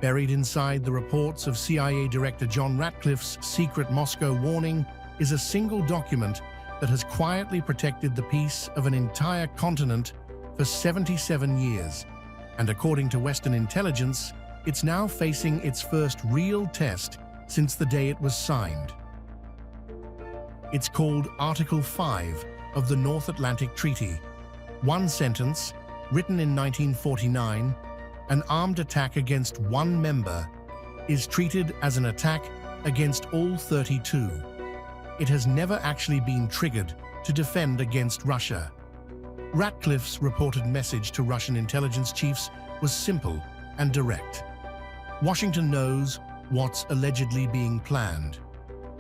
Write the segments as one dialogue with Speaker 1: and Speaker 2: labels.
Speaker 1: Buried inside the reports of CIA Director John Ratcliffe's secret Moscow warning is a single document that has quietly protected the peace of an entire continent for 77 years. And according to Western intelligence, it's now facing its first real test since the day it was signed. It's called Article 5 of the North Atlantic Treaty. One sentence, written in 1949, an armed attack against one member is treated as an attack against all 32. It has never actually been triggered to defend against Russia. Ratcliffe's reported message to Russian intelligence chiefs was simple and direct. Washington knows what's allegedly being planned,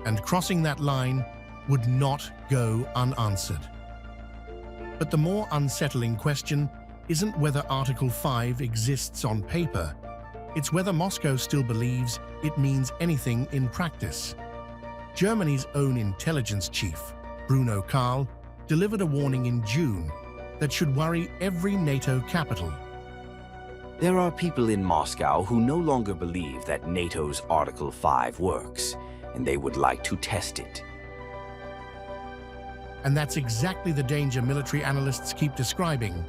Speaker 1: and crossing that line would not go unanswered. But the more unsettling question isn't whether Article 5 exists on paper, it's whether Moscow still believes it means anything in practice. Germany's own intelligence chief, Bruno Kahl, delivered a warning in June that should worry every NATO capital.
Speaker 2: There are people in Moscow who no longer believe that NATO's Article 5 works, and they would like to test it.
Speaker 1: And that's exactly the danger military analysts keep describing.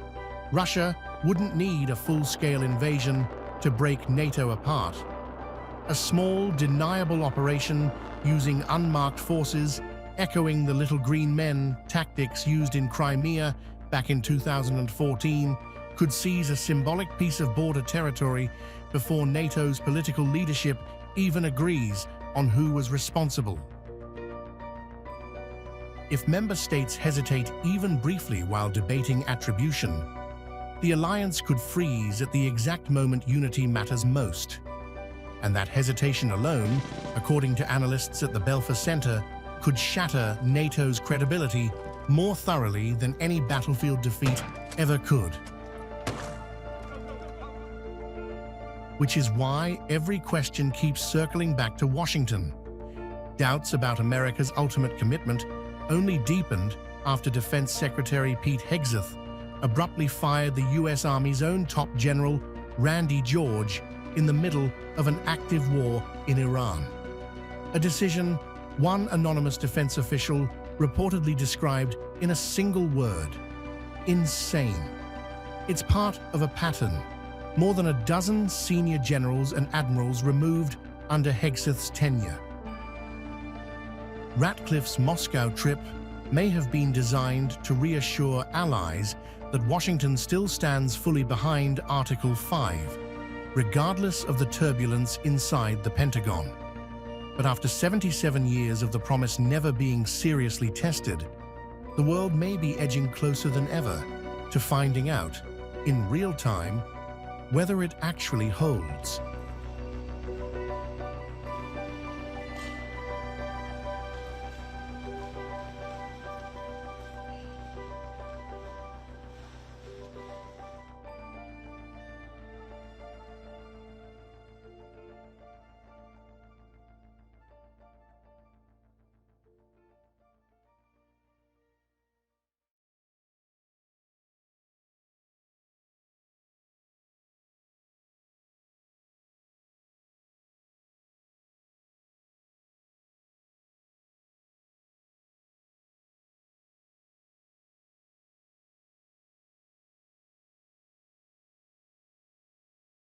Speaker 1: Russia wouldn't need a full-scale invasion to break NATO apart. A small, deniable operation using unmarked forces, echoing the little green men tactics used in Crimea back in 2014, could seize a symbolic piece of border territory before NATO's political leadership even agrees on who was responsible. If member states hesitate even briefly while debating attribution, the alliance could freeze at the exact moment unity matters most. And that hesitation alone, according to analysts at the Belfer Center, could shatter NATO's credibility more thoroughly than any battlefield defeat ever could. Which is why every question keeps circling back to Washington. Doubts about America's ultimate commitment only deepened after Defense Secretary Pete Hegseth abruptly fired the U.S. Army's own top general, Randy George, in the middle of an active war in Iran. A decision one anonymous defense official reportedly described in a single word: insane. It's part of a pattern. More than a dozen senior generals and admirals removed under Hegseth's tenure. Ratcliffe's Moscow trip may have been designed to reassure allies that Washington still stands fully behind Article 5, regardless of the turbulence inside the Pentagon. But after 77 years of the promise never being seriously tested, the world may be edging closer than ever to finding out, in real time, whether it actually holds.